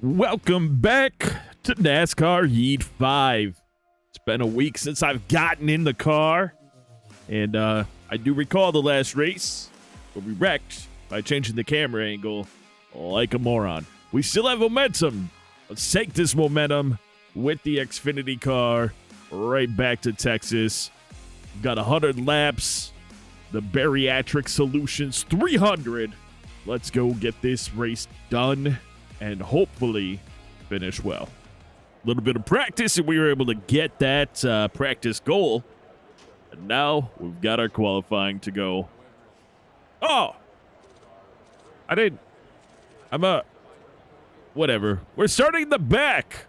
Welcome back to NASCAR Heat 5. It's been a week since I've gotten in the car, and I do recall the last race where we wrecked by changing the camera angle like a moron. We still have momentum. Let's take this momentum with the Xfinity car right back to Texas. We've got 100 laps. The Bariatric Solutions 300. Let's go get this race done and hopefully finish well. A little bit of practice, and we were able to get that practice goal. And now we've got our qualifying to go. Oh! Whatever. We're starting the back.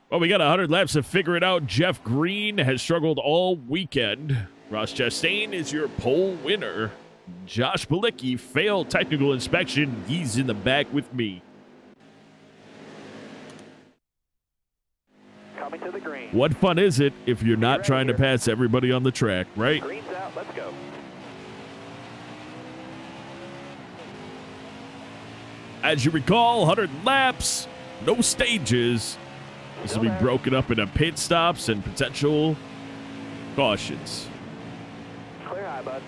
Well, we got 100 laps to figure it out. Jeff Green has struggled all weekend. Ross Chastain is your pole winner. Josh Balicki failed technical inspection. He's in the back with me. Coming to the green. What fun is it if you're not trying to pass everybody on the track, right? Green's out. Let's go. As you recall, 100 laps, no stages. This will be broken up into pit stops and potential cautions. Clear high, bud.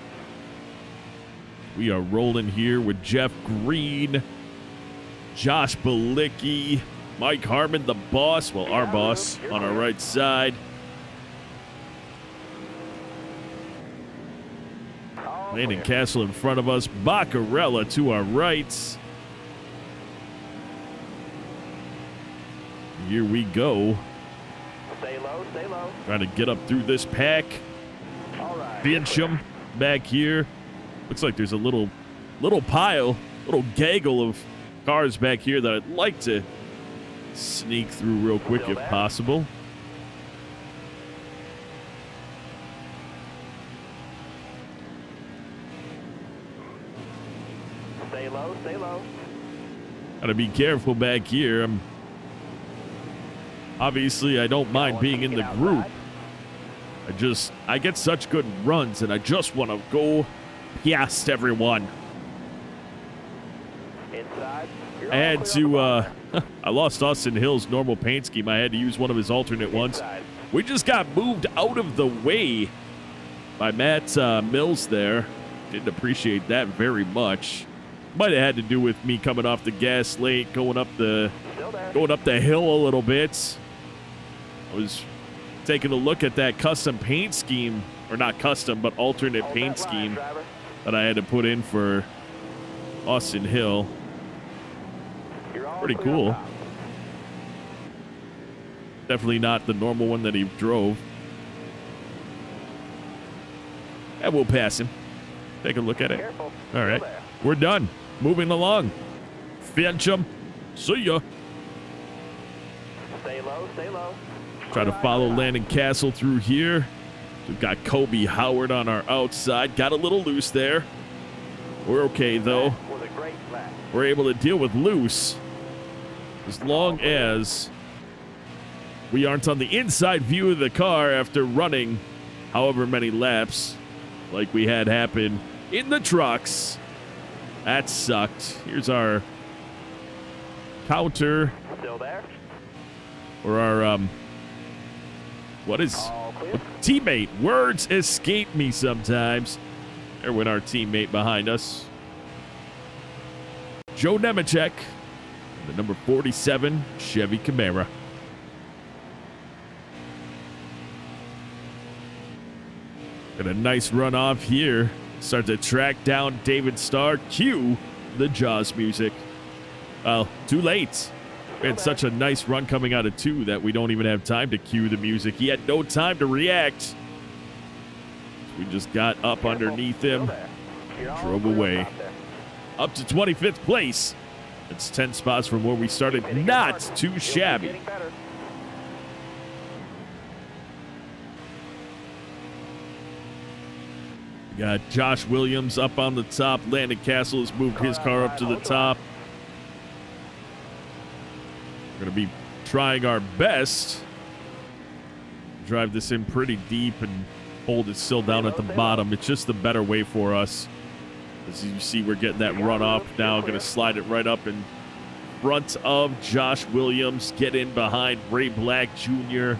We are rolling here with Jeff Green, Josh Balicki, Mike Harmon, the boss, well, our boss, on our right side. Landon Castle in front of us, Baccarella to our right. Here we go. Stay low, stay low. Trying to get up through this pack. All right. Fincham back here. Looks like there's a little pile, little gaggle of cars back here that I'd like to sneak through real quick if possible. Stay low, stay low. Gotta be careful back here. Obviously, I don't mind being in the group. I get such good runs, and I just want to go past everyone. Inside. I had to, I lost Austin Hill's normal paint scheme. I had to use one of his alternate ones. We just got moved out of the way by Matt Mills there. Didn't appreciate that very much. Might have had to do with me coming off the gas late, going up the hill a little bit. I was taking a look at that custom paint scheme, or not custom, but alternate paint scheme that I had to put in for Austin Hill. Pretty cool. Definitely not the normal one that he drove. And we'll pass him. Take a look at it. All right. We're done. Moving along. Fincham. See ya. Stay low, stay low. Try to follow Landon Castle through here. We've got Kobe Howard on our outside. Got a little loose there. We're okay, though. We're able to deal with loose as long as we aren't on the inside view of the car after running however many laps like we had happen in the trucks. That sucked. Here's our counter. Still there? Or our, teammate. Words escape me sometimes. There went our teammate behind us. Joe Nemechek, the number 47 Chevy Camaro. Got a nice run off here. Start to track down David Starr. Cue the Jaws music. Well, too late. We had such a nice run coming out of 2 that we don't even have time to cue the music. He had no time to react. We just got up underneath him, drove away. Up to 25th place. It's 10 spots from where we started. Not too shabby. We got Josh Williams up on the top. Landon Castle has moved his car up to the top. We're going to be trying our best to drive this in pretty deep and hold it still down at the bottom. It's just the better way for us. As you see, we're getting that runoff now. Going to slide it right up in front of Josh Williams. Get in behind Ray Black Jr.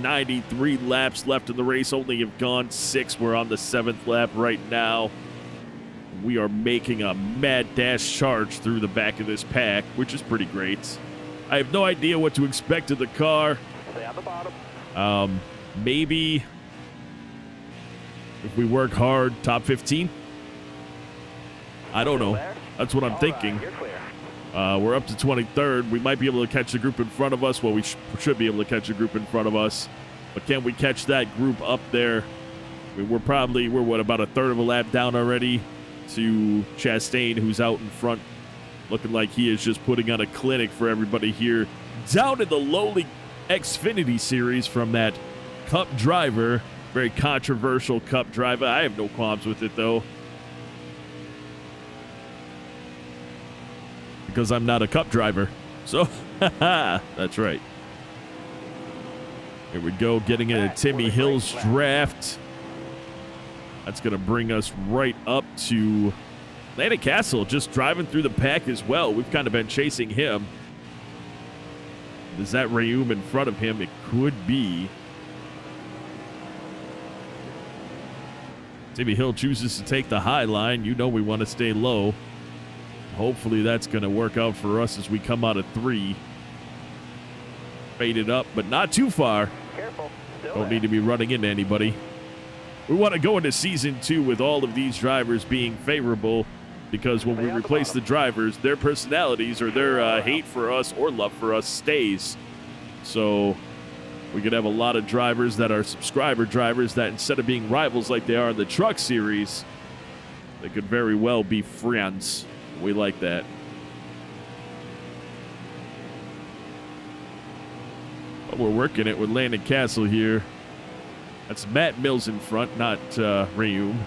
93 laps left in the race. Only have gone 6. We're on the 7th lap right now. We are making a mad dash charge through the back of this pack, which is pretty great. I have no idea what to expect of the car. Stay on the bottom. Maybe if we work hard, top 15. I don't know. That's what I'm thinking. Right, you're clear. We're up to 23rd. We might be able to catch the group in front of us. Well, we should be able to catch the group in front of us. But can we catch that group up there? I mean, we're what, about a third of a lap down already to Chastain, who's out in front, looking like he is just putting on a clinic for everybody here. Down in the lowly Xfinity series from that Cup driver. Very controversial Cup driver. I have no qualms with it, though, because I'm not a Cup driver. So, that's right. Here we go, getting into Timmy Hill's draft. That's going to bring us right up to Landon Castle, just driving through the pack as well. We've kind of been chasing him. Is that Rayum in front of him? It could be. Timmy Hill chooses to take the high line. You know we want to stay low. Hopefully that's going to work out for us as we come out of 3. Faded up, but not too far. Careful. Don't need to be running into anybody. We want to go into season 2 with all of these drivers being favorable, because when we replace the drivers, their personalities or their hate for us or love for us stays. So we could have a lot of drivers that are subscriber drivers that, instead of being rivals like they are in the truck series, they could very well be friends. We like that. But we're working it with Landon Castle here. That's Matt Mills in front, not Rayum.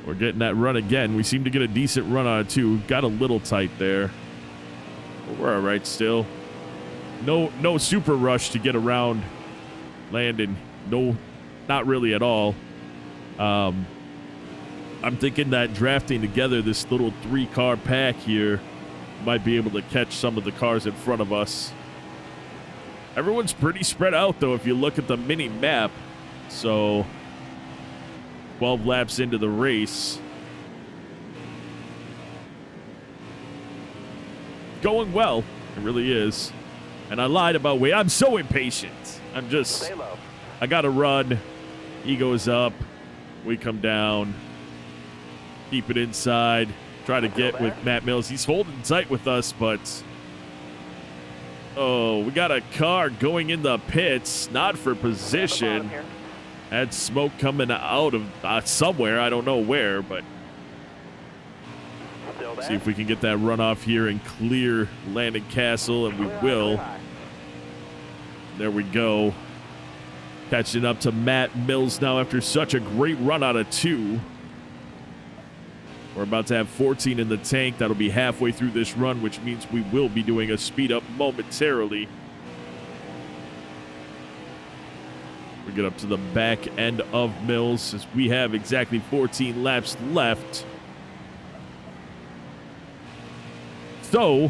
We're getting that run again. We seem to get a decent run on it, too. Got a little tight there. But we're all right still. No super rush to get around Landon. No, not really at all. I'm thinking that drafting together this little 3-car pack here might be able to catch some of the cars in front of us. Everyone's pretty spread out, though, if you look at the mini map. So 12 laps into the race. Going well. It really is. And I lied about weight. I'm so impatient. I got to run. He goes up. We come down. Keep it inside. Try to get with Matt Mills. He's holding tight with us, but oh, we got a car going in the pits, not for position. Had smoke coming out of somewhere. I don't know where, but see if we can get that runoff here and clear Landon Castle, and we will. There we go. Catching up to Matt Mills now after such a great run out of 2. We're about to have 14 in the tank. That'll be halfway through this run, which means we will be doing a speed up momentarily. We get up to the back end of Mills as we have exactly 14 laps left. So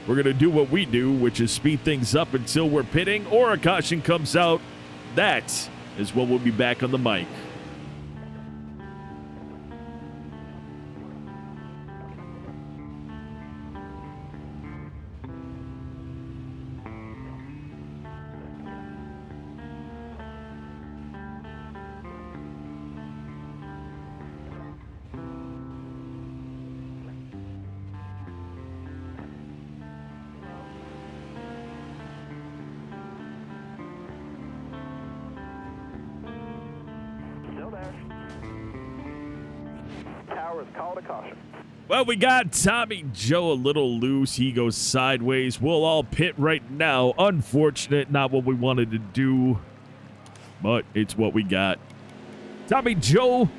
we're going to do what we do, which is speed things up until we're pitting or a caution comes out. That is when we'll be back on the mic. Call to caution. Well, we got Tommy Joe a little loose. He goes sideways. We'll all pit right now. Unfortunate, not what we wanted to do, but it's what we got. Tommy Joe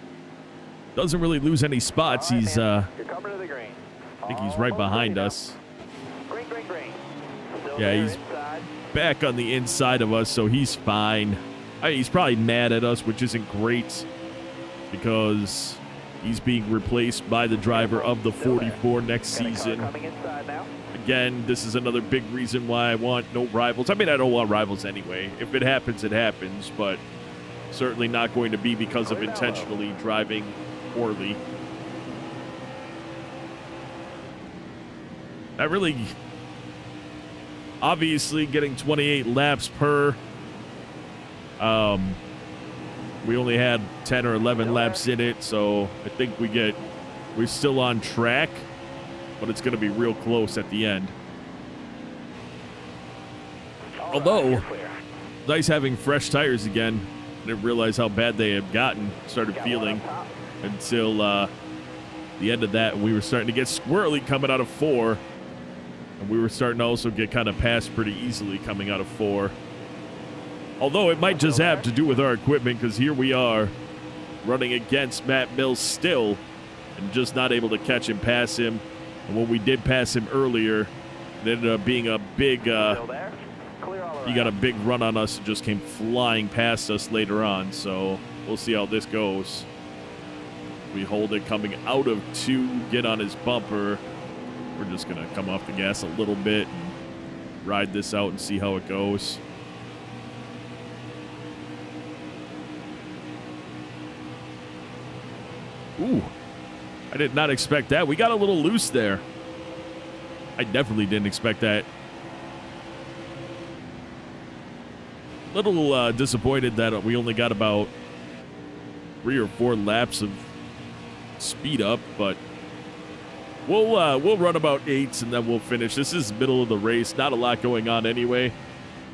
doesn't really lose any spots. Right, he's you're coming to the green. I think he's right behind us. Green. Yeah, he's back on the inside of us, so he's fine. I mean, he's probably mad at us, which isn't great because he's being replaced by the driver of the 44 next season. Again, this is another big reason why I want no rivals. I mean, I don't want rivals anyway. If it happens, it happens, but certainly not going to be because of intentionally driving poorly. Not really. Obviously, getting 28 laps per. We only had 10 or 11 laps in it, so I think we're still on track, but it's going to be real close at the end. Although, nice having fresh tires again. I didn't realize how bad they had started feeling until the end of that. We were starting to get squirrely coming out of 4, and we were starting to also get kind of passed pretty easily coming out of 4. Although it might just have to do with our equipment, because here we are running against Matt Mills still and just not able to catch him, pass him. And when we did pass him earlier, it ended up being a big, he got a big run on us and just came flying past us later on. So we'll see how this goes. We hold it coming out of 2, get on his bumper. We're just going to come off the gas a little bit and ride this out and see how it goes. Ooh, I did not expect that. We got a little loose there. I definitely didn't expect that. Little disappointed that we only got about 3 or 4 laps of speed up, but we'll run about 8 and then we'll finish. This is middle of the race, not a lot going on anyway,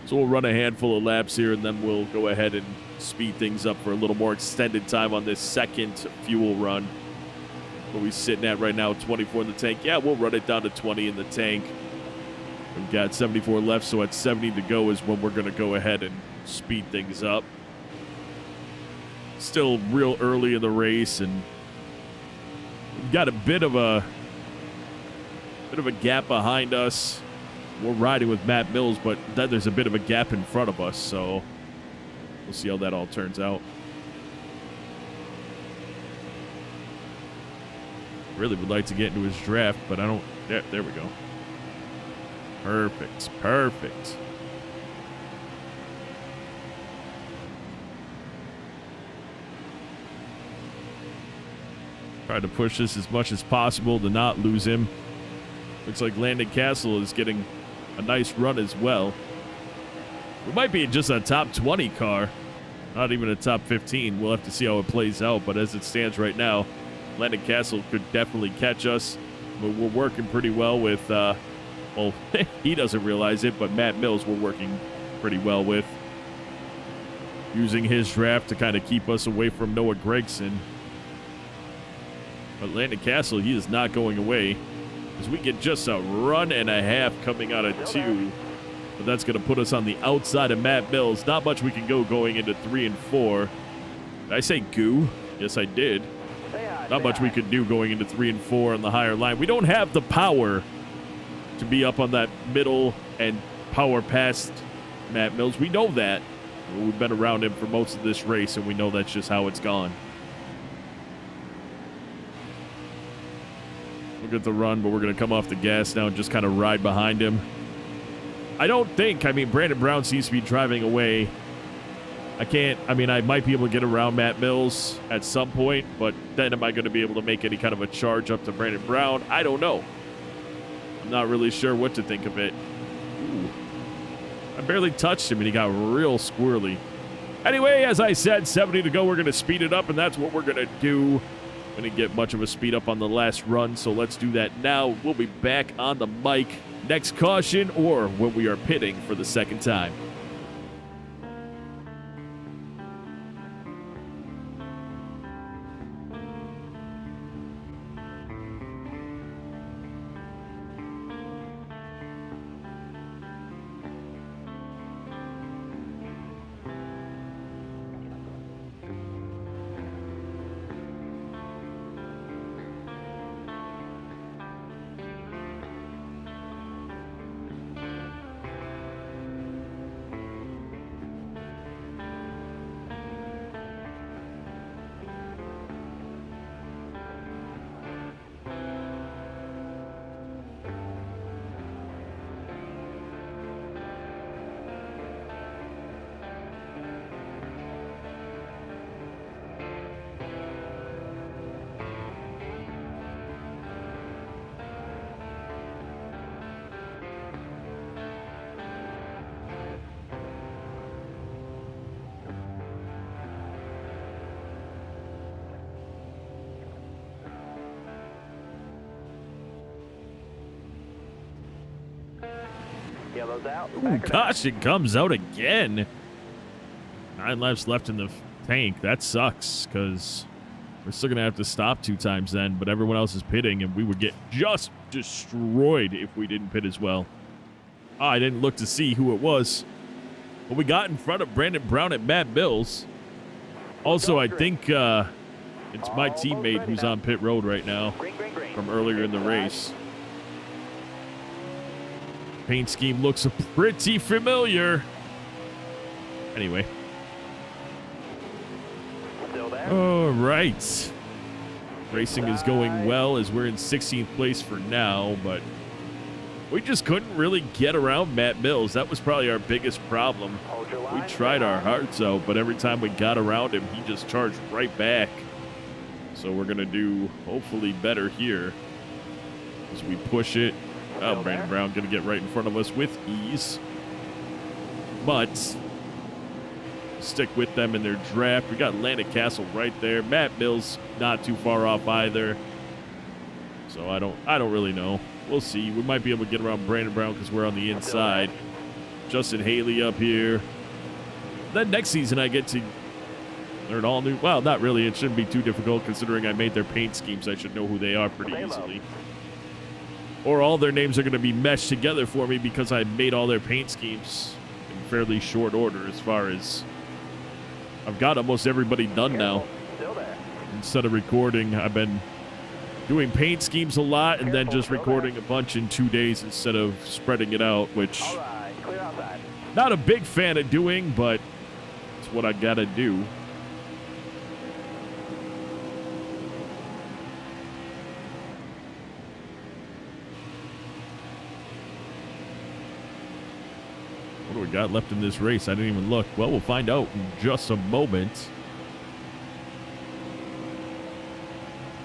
so we'll run a handful of laps here and then we'll go ahead and speed things up for a little more extended time on this second fuel run. What are we sitting at right now? 24 in the tank. Yeah, we'll run it down to 20 in the tank. We've got 74 left, so at 70 to go is when we're going to go ahead and speed things up. Still real early in the race, and we've got a bit of a gap behind us. We're riding with Matt Mills, but then there's a bit of a gap in front of us, so we'll see how that all turns out. Really would like to get into his draft, but I don't. There we go. Perfect. Perfect. Try to push this as much as possible to not lose him. Looks like Landon Castle is getting a nice run as well. We might be just a top 20 car, not even a top 15. We'll have to see how it plays out, but as it stands right now, Landon Castle could definitely catch us. But we're working pretty well with, well, he doesn't realize it, but Matt Mills we're working pretty well with. Using his draft to kind of keep us away from Noah Gregson. But Landon Castle, he is not going away. As we get just a run and a half coming out of 2. But that's going to put us on the outside of Matt Mills. Not much we can go going into 3 and 4. Did I say goo? Yes, I did. Not much we could do going into 3 and 4 on the higher line. We don't have the power to be up on that middle and power past Matt Mills. We know that. We've been around him for most of this race, and we know that's just how it's gone. Look at the run, but we're going to come off the gas now and just kind of ride behind him. I mean, Brandon Brown seems to be driving away. I might be able to get around Matt Mills at some point, but then am I going to be able to make any kind of a charge up to Brandon Brown? I don't know. I'm not really sure what to think of it. Ooh. I barely touched him, and he got real squirrely. Anyway, as I said, 70 to go. We're going to speed it up, and that's what we're going to do. We didn't get much of a speed up on the last run, so let's do that now. We'll be back on the mic next caution or when we are pitting for the second time. Yellow's out. Ooh, caution comes out again. 9 laps left in the tank. That sucks because we're still going to have to stop 2 times then, but everyone else is pitting, and we would get just destroyed if we didn't pit as well. Oh, I didn't look to see who it was. But we got in front of Brandon Brown at Matt Mills. Also, I think it's my teammate who's on pit road right now from earlier in the race. Paint scheme looks pretty familiar. Anyway. All right. Racing is going well as we're in 16th place for now, but we just couldn't really get around Matt Mills. That was probably our biggest problem. We tried our hearts out, but every time we got around him, he just charged right back. So we're going to do hopefully better here as we push it. Oh, Brandon Brown going to get right in front of us with ease. But stick with them in their draft. We got Atlantic Castle right there. Matt Mills not too far off either. So I don't really know. We'll see. We might be able to get around Brandon Brown because we're on the inside. Justin Haley up here. Then next season I get to learn all new. Well, not really. It shouldn't be too difficult considering I made their paint schemes. I should know who they are pretty easily. Or all their names are going to be meshed together for me because I made all their paint schemes in fairly short order as far as I've got almost everybody done now. Instead of recording, I've been doing paint schemes a lot and then just recording a bunch in 2 days instead of spreading it out, which not a big fan of doing, but it's what I gotta do. What do we got left in this race? I didn't even look. Well, we'll find out in just a moment.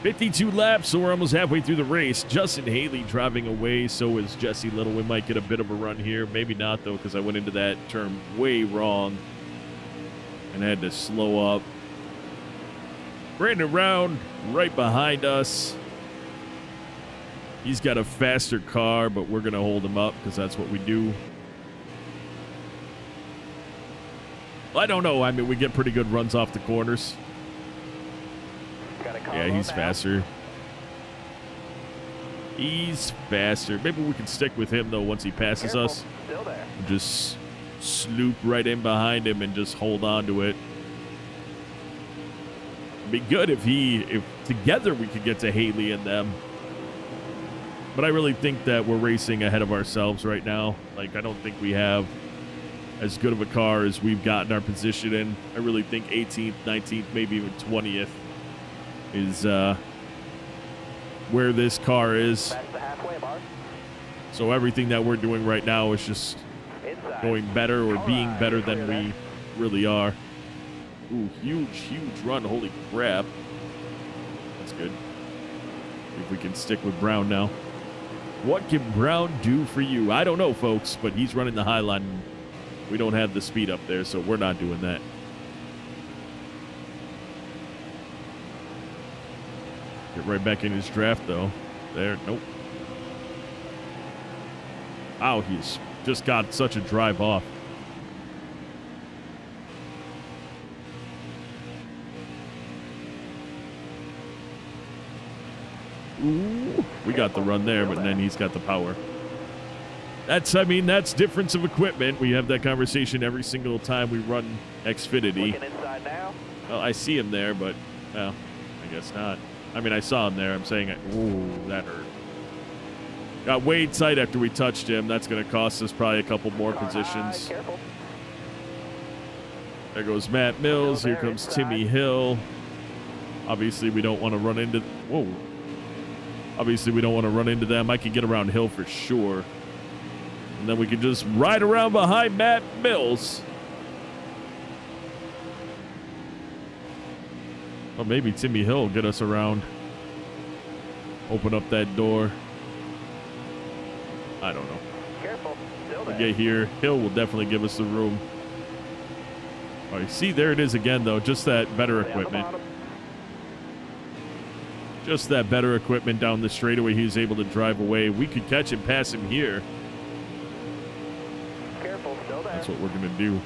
52 laps, so we're almost halfway through the race. Justin Haley driving away, so is Jesse Little. We might get a bit of a run here. Maybe not, though, because I went into that turn way wrong and had to slow up. Brandon Brown right behind us. He's got a faster car, but we're going to hold him up because that's what we do. I don't know. I mean, we get pretty good runs off the corners. Yeah, he's faster. He's faster. Maybe we can stick with him, though, once he passes us. Just sloop right in behind him and just hold on to it. It'd be good if together we could get to Haley and them. But I really think that we're racing ahead of ourselves right now. Like, I don't think we have as good of a car as we've gotten our position in. I really think 18th, 19th, maybe even 20th is where this car is. So everything that we're doing right now is just going better or being better than we really are. Ooh, huge run. Holy crap. That's good. If we can stick with Brown now. What can Brown do for you? I don't know, folks, but he's running the high line. We don't have the speed up there, so we're not doing that. Get right back in his draft, though. There, nope. Wow, he's just got such a drive off. Ooh, we got the run there, but then he's got the power. That's difference of equipment. We have that conversation every single time we run Xfinity. Well, I see him there, but, well, I guess not. I mean, I saw him there. I'm saying, ooh, that hurt. Got way tight after we touched him. That's going to cost us probably a couple more positions. There goes Matt Mills. Here comes Timmy Hill. Obviously, we don't want to run into... Whoa. Obviously, we don't want to run into them. I can get around Hill for sure. And then we can just ride around behind Matt Mills. Well, maybe Timmy Hill will get us around. Open up that door. I don't know. Careful. We get here. Hill will definitely give us the room. All right, see, there it is again, though. Just that better equipment. Just that better equipment down the straightaway. He was able to drive away. We could catch and pass him here. That's what we're going to do.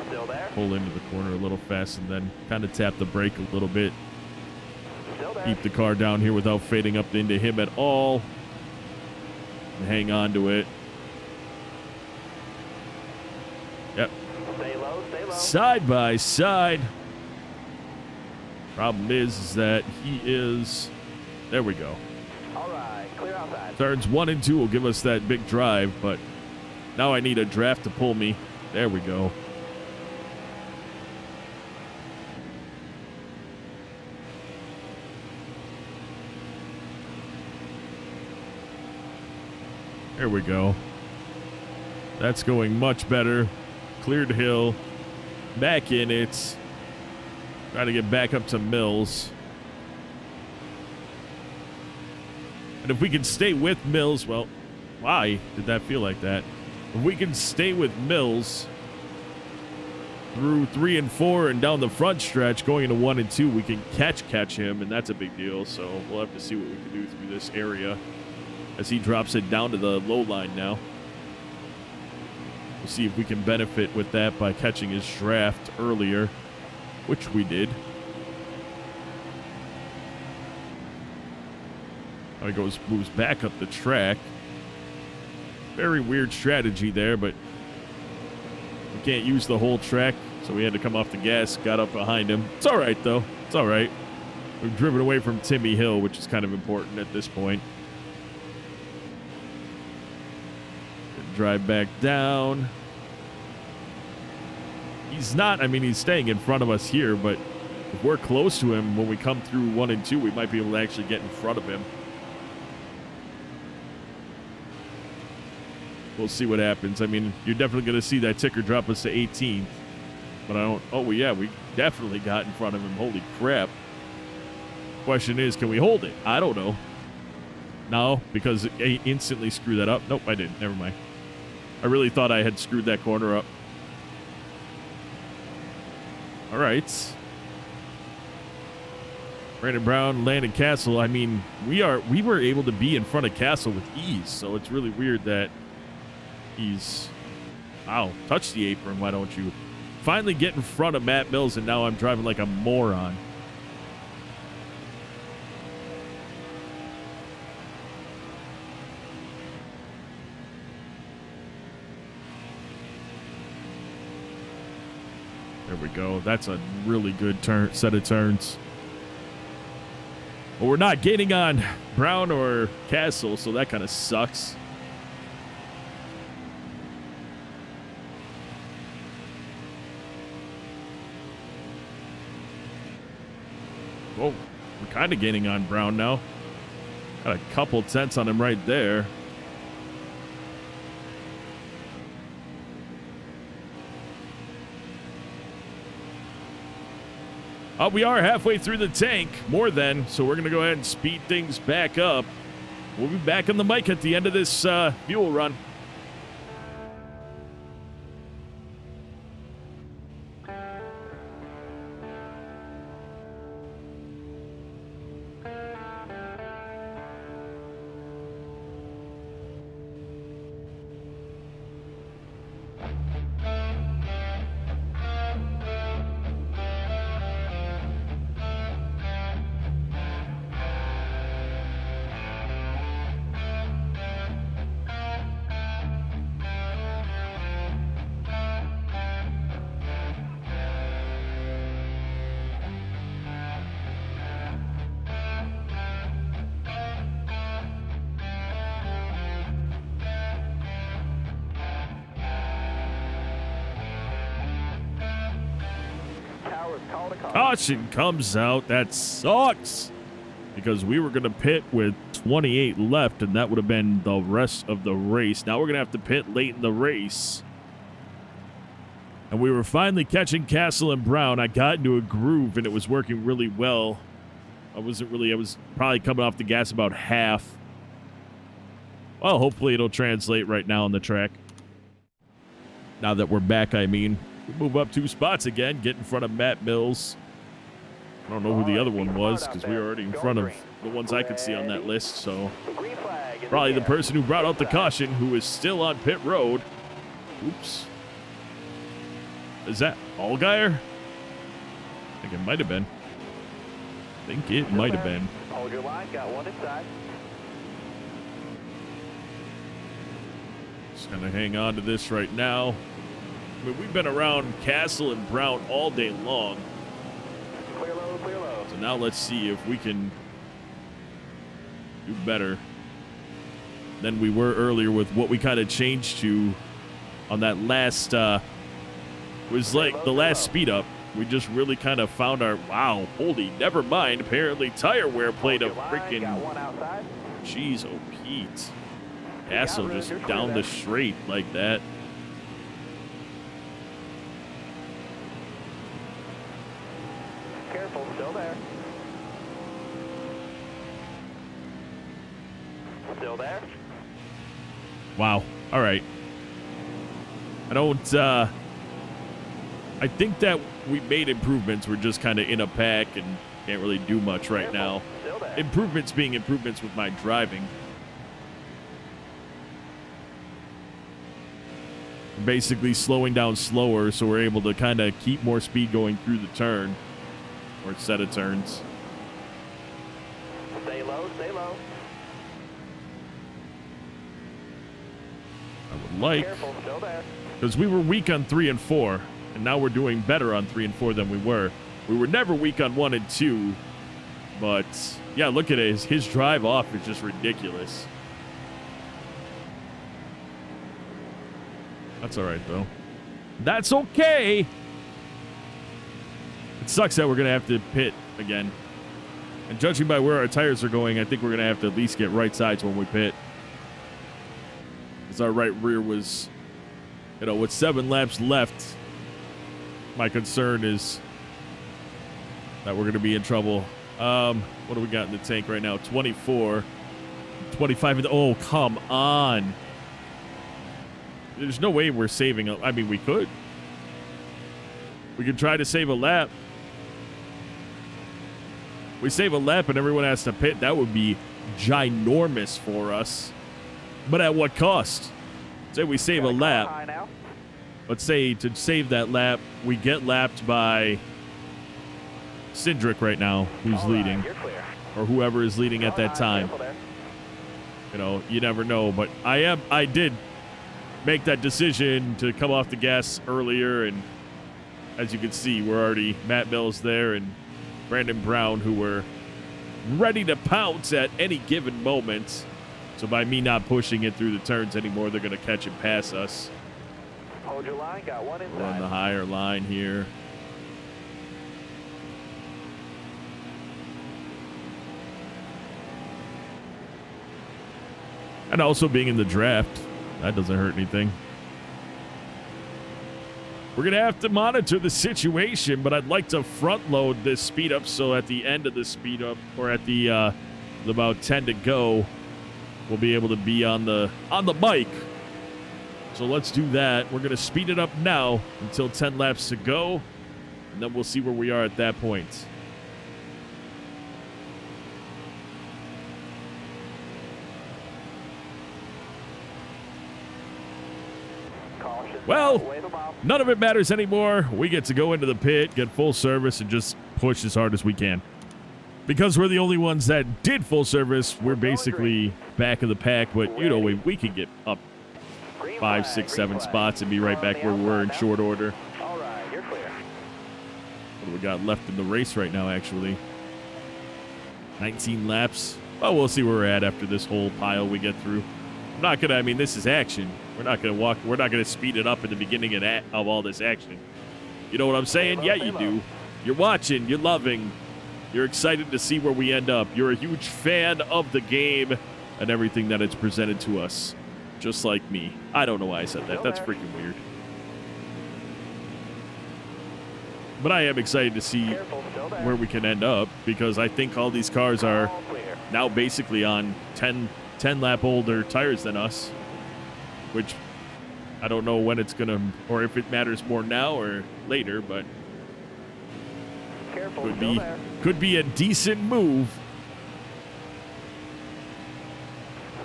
Still there. Pull into the corner a little fast and then kind of tap the brake a little bit. Still there. Keep the car down here without fading up into him at all. And hang on to it. Yep. Stay low, stay low. Side by side. Problem is that he is... There we go. All right, clear outside. Turns 1 and 2 will give us that big drive, but now I need a draft to pull me. There we go. There we go. That's going much better. Cleared hill. Back in it. Try to get back up to Mills. And if we can stay with Mills, well, why did that feel like that? If we can stay with Mills through 3 and 4 and down the front stretch, going into 1 and 2, we can catch him, and that's a big deal. So we'll have to see what we can do through this area as he drops it down to the low line now. We'll see if we can benefit with that by catching his draft earlier, which we did. Now he moves back up the track. Very weird strategy there, but we can't use the whole track, so we had to come off the gas, got up behind him. It's all right, though. It's all right. We've driven away from Timmy Hill, which is kind of important at this point. Drive back down. He's not, I mean, he's staying in front of us here, but if we're close to him when we come through 1 and 2, we might be able to actually get in front of him. We'll see what happens. I mean, you're definitely going to see that ticker drop us to 18th, but I don't, oh, well, yeah, we definitely got in front of him. Holy crap. Question is, can we hold it? I don't know. No, because it instantly screwed that up. Nope, I didn't. Never mind. I really thought I had screwed that corner up. All right. Brandon Brown, Landon Castle. I mean, we were able to be in front of Castle with ease, so it's really weird that he's... Wow, touch the apron, why don't you? Finally get in front of Matt Mills, and now I'm driving like a moron. There we go. That's a really good set of turns. But we're not gaining on Brown or Castle, so that kind of sucks. Whoa, we're kind of gaining on Brown now. Got a couple tenths on him right there. We are halfway through the tank, more than, so we're going to go ahead and speed things back up. We'll be back on the mic at the end of this fuel run. Caution comes out. That sucks because we were going to pit with 28 left, and that would have been the rest of the race. Now we're going to have to pit late in the race. And we were finally catching Castle and Brown. I got into a groove, and it was working really well. I was probably coming off the gas about half. Well, hopefully it'll translate right now on the track. Now that we're back, I mean. We move up 2 spots again, get in front of Matt Mills. I don't know who the other one was because we were already in front of the ones I could see on that list. So Probably the person who brought out the caution, who is still on pit road. Oops. Is that Allgaier? I think it might have been. Hold your line, got one inside. Just gonna hang on to this right now. I mean, we've been around Castle and Brown all day long. Clear low, clear low. So now let's see if we can do better than we were earlier with what we kind of changed to on that last, was like the last speed up. We just really kind of found our, wow, holy, never mind. Apparently tire wear played a freaking, jeez, oh Pete. Castle just down the straight like that. Careful, still there. Still there. Wow. All right. I think that we made improvements. We're just kind of in a pack and can't really do much right now. Improvements being improvements with my driving. Basically slowing down slower so we're able to kind of keep more speed going through the turn or set of turns. Stay low, stay low. I would like, Careful, still there. because we were weak on 3 and 4, and now we're doing better on 3 and 4 than we were. We were never weak on 1 and 2, but yeah, look at it. His drive off is just ridiculous. That's all right, though. That's okay. It sucks that we're going to have to pit again. And judging by where our tires are going, I think we're going to have to at least get right sides when we pit. Because our right rear was, you know, with 7 laps left, my concern is that we're going to be in trouble. What do we got in the tank right now? 24. 25. Oh, come on. There's no way we're saving. I mean, we could. We could try to save a lap. We save a lap and everyone has to pit. That would be ginormous for us. But at what cost? Say we save a lap. Let's say to save that lap, we get lapped by Cindric right now, who's leading. Or whoever is leading at that time. You know, you never know. But I did make that decision to come off the gas earlier, and as you can see, we're already Matt Mills there and Brandon Brown, who were ready to pounce at any given moment. So by me not pushing it through the turns anymore, they're going to catch and pass us. Hold your line, got one inside. We're on the higher line here. And also being in the draft, that doesn't hurt anything. We're going to have to monitor the situation, but I'd like to front load this speed up so at the end of the speed up, or at the about 10 to go, we'll be able to be on the bike. So let's do that. We're going to speed it up now until 10 laps to go, and then we'll see where we are at that point. Well, none of it matters anymore. We get to go into the pit, get full service, and just push as hard as we can. Because we're the only ones that did full service, we're basically back of the pack. But, you know, we could get up 5, 6, 7 spots and be right back where we were in short order. All right, you're clear. What do we got left in the race right now, actually? 19 laps. Well, we'll see where we're at after this whole pile we get through. I'm not going to, I mean, this is action. We're not going to speed it up in the beginning of all this action. You know what I'm saying? Yeah, you do. You're watching, you're loving, you're excited to see where we end up. You're a huge fan of the game and everything that it's presented to us. Just like me. I don't know why I said that. That's freaking weird. But I am excited to see where we can end up, because I think all these cars are now basically on 10 lap older tires than us, which I don't know when it's going to, or if it matters more now or later, but could be a decent move.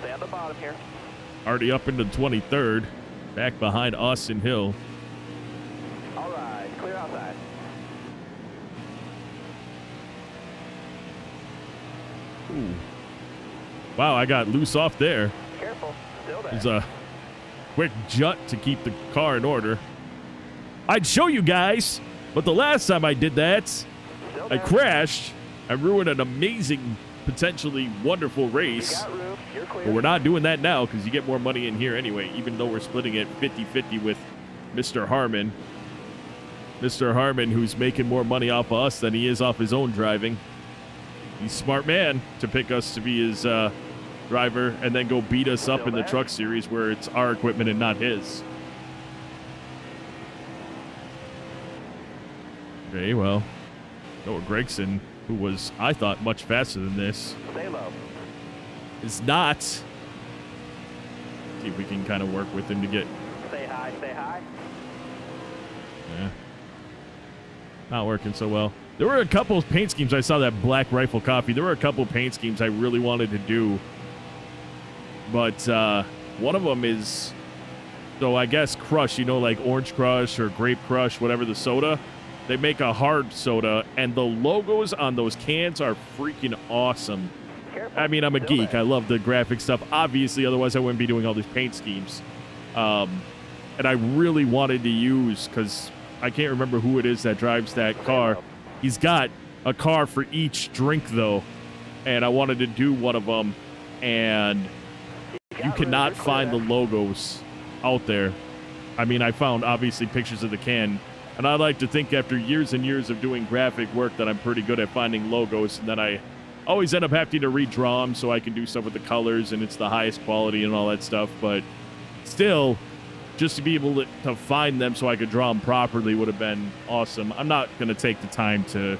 Stay on the bottom here. Already up into 23rd. Back behind us and Hill. All right, clear outside. Ooh. Wow, I got loose off there. Careful, still there. There's a quick jut to keep the car in order. I'd show you guys, but the last time I did that, Still I there. crashed. I ruined an amazing, potentially wonderful You race. got room, you're clear. But we're not doing that now because you get more money in here anyway, even though we're splitting it 50-50 with Mr. Harmon. Mr. Harmon, who's making more money off of us than he is off his own driving. He's a smart man to pick us to be his driver and then go beat us up in the truck series where it's our equipment and not his. Okay, well, Noah Gregson, who was, I thought, much faster than this, Stay low. is not. See if we can kind of work with him to get. Stay high, stay high. Yeah. Not working so well. There were a couple of paint schemes. I saw that Black Rifle Coffee. There were a couple of paint schemes I really wanted to do. But one of them is, so I guess Crush, you know, like Orange Crush or Grape Crush, whatever the soda. They make a hard soda, and the logos on those cans are freaking awesome. Careful. I mean, I'm a still geek. there. I love the graphic stuff. Obviously, otherwise I wouldn't be doing all these paint schemes. And I really wanted to use, because I can't remember who it is that drives that car. He's got a car for each drink, though. And I wanted to do one of them. And you cannot find the logos out there. I mean, I found, obviously, pictures of the can. And I like to think after years and years of doing graphic work that I'm pretty good at finding logos. And then I always end up having to redraw them so I can do stuff with the colors and it's the highest quality and all that stuff. But still, just to be able to find them so I could draw them properly would have been awesome. I'm not going to take the time to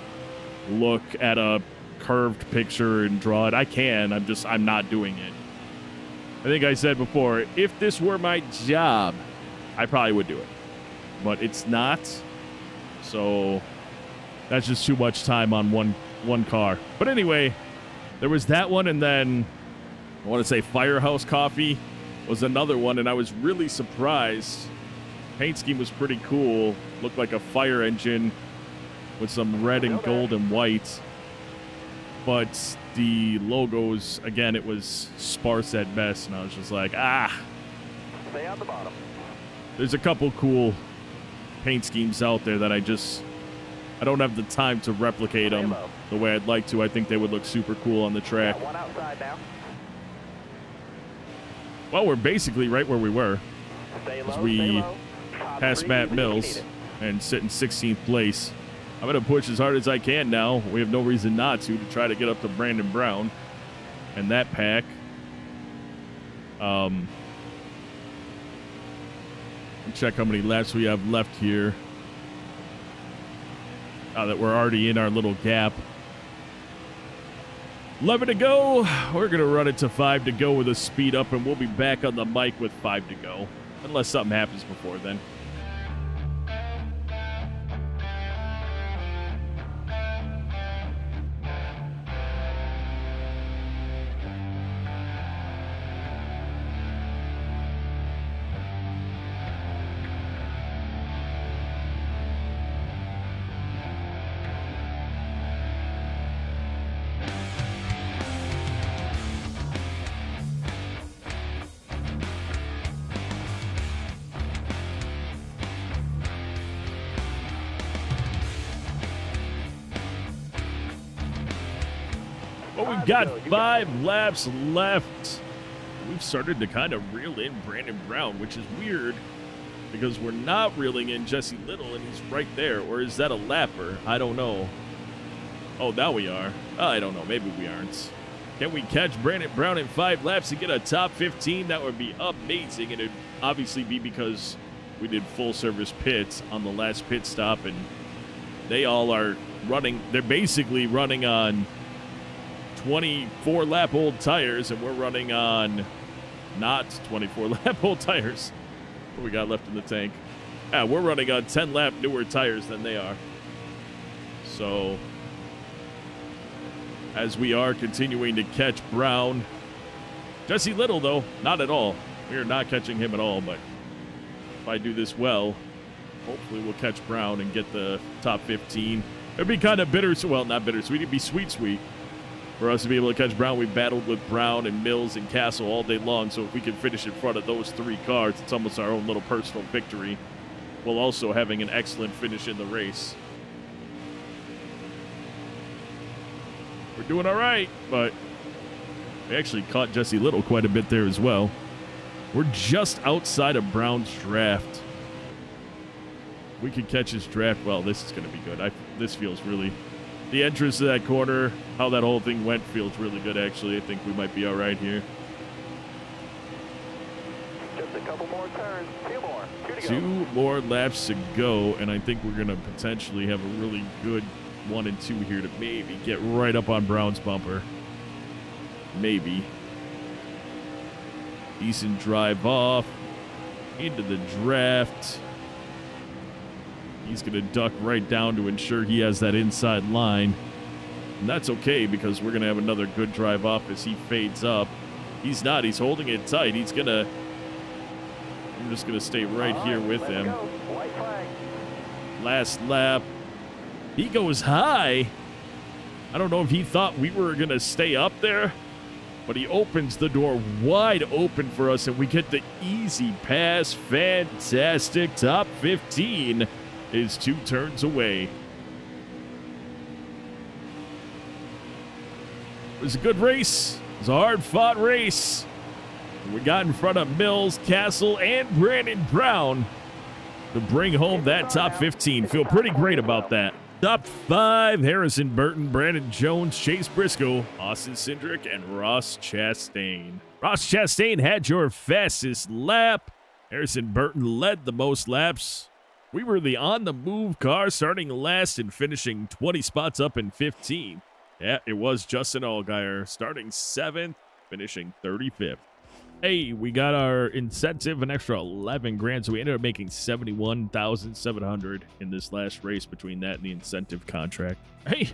look at a curved picture and draw it. I can. I'm not doing it. I think I said before, if this were my job, I probably would do it. But it's not. So that's just too much time on one car. But anyway, there was that one, and then I want to say Firehouse Coffee was another one, and I was really surprised. Paint scheme was pretty cool. Looked like a fire engine with some red and gold and white. But the logos, again, it was sparse at best, and I was just like, Stay on the bottom. There's a couple cool paint schemes out there that I don't have the time to replicate them the way I'd like to. I think they would look super cool on the track. Got one outside now. Well, we're basically right where we were Stay low, as stay we low. pass Matt Mills and sit in 16th place. I'm going to push as hard as I can now. We have no reason not to try to get up to Brandon Brown and that pack. Check how many laps we have left here. Now that we're already in our little gap. 11 to go. We're going to run it to 5 to go with a speed up, and we'll be back on the mic with 5 to go. Unless something happens before then. Well, we've got 5 laps left. We've started to kind of reel in Brandon Brown, which is weird because we're not reeling in Jesse Little, and he's right there. Or is that a lapper? I don't know. Oh, now we are. I don't know. Maybe we aren't. Can we catch Brandon Brown in 5 laps and get a top 15? That would be amazing, and it'd obviously be because we did full-service pits on the last pit stop, and they all are running. They're basically running on 24-lap-old tires, and we're running on not 24-lap-old tires. What we got left in the tank? Yeah, we're running on 10-lap newer tires than they are. So, as we are continuing to catch Brown, Jesse Little, though, not at all. We are not catching him at all, but if I do this well, hopefully we'll catch Brown and get the top 15. It'd be kind of bittersweet. Well, not bittersweet. It'd be sweet for us to be able to catch Brown. We battled with Brown and Mills and Castle all day long, so if we can finish in front of those 3 cars, it's almost our own little personal victory, while also having an excellent finish in the race. We're doing all right, but we actually caught Jesse Little quite a bit there as well. We're just outside of Brown's draft. We could catch his draft. Well, this is going to be good. This feels really... The entrance to that corner, how that whole thing went, feels really good, actually. I think we might be all right here. Just a couple more turns. 2 more. 2 to go. 2 more laps to go, and I think we're going to potentially have a really good 1 and 2 here to maybe get right up on Brown's bumper. Maybe. Decent drive off into the draft. He's going to duck right down to ensure he has that inside line. And that's okay because we're going to have another good drive off as he fades up. He's not. He's holding it tight. He's going to... I'm just going to stay right here with him. White flag. Last lap. He goes high. I don't know if he thought we were going to stay up there, but he opens the door wide open for us, and we get the easy pass. Fantastic. Top 15 is 2 turns away. It was a good race. It was a hard-fought race. We got in front of Mills, Castle, and Brandon Brown to bring home that top 15. Feel pretty great about that. Top 5, Harrison Burton, Brandon Jones, Chase Briscoe, Austin Cindric, and Ross Chastain. Ross Chastain had your fastest lap. Harrison Burton led the most laps. We were the on-the-move car, starting last and finishing 20 spots up in 15. Yeah, it was Justin Allgaier, starting 7th, finishing 35th. Hey, we got our incentive, an extra 11 grand, so we ended up making $71,700 in this last race between that and the incentive contract. Hey,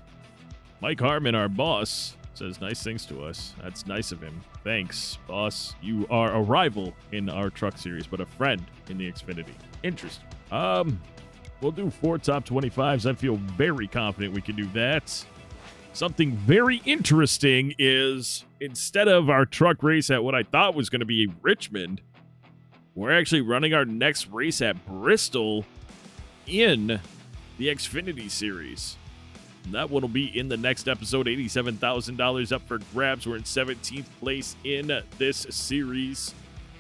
Mike Harmon, our boss, says nice things to us. That's nice of him. Thanks, boss. You are a rival in our truck series, but a friend in the Xfinity. Interesting. We'll do 4 top 25s. I feel very confident we can do that. Something very interesting is instead of our truck race at what I thought was going to be Richmond, we're actually running our next race at Bristol in the Xfinity series. And that one will be in the next episode. $87,000 up for grabs. We're in 17th place in this series.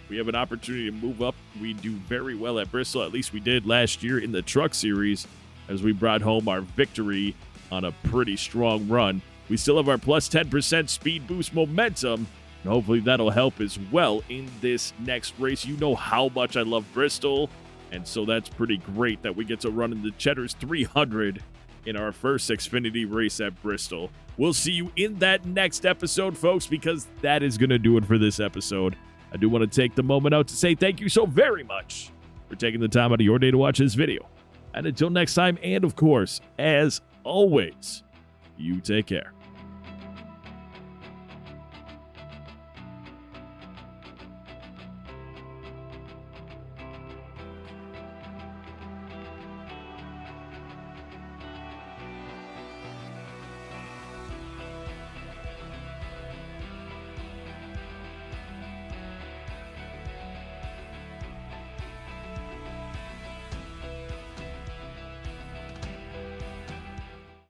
We have an opportunity to move up. We do very well at Bristol. At least we did last year in the truck series as we brought home our victory on a pretty strong run. We still have our plus 10% speed boost momentum, and hopefully that'll help as well in this next race. You know how much I love Bristol, and so that's pretty great that we get to run in the Cheddar's 300 in our first Xfinity race at Bristol. We'll see you in that next episode, folks, because that is going to do it for this episode. I do want to take the moment out to say thank you so very much for taking the time out of your day to watch this video. And until next time, and of course, as always, you take care.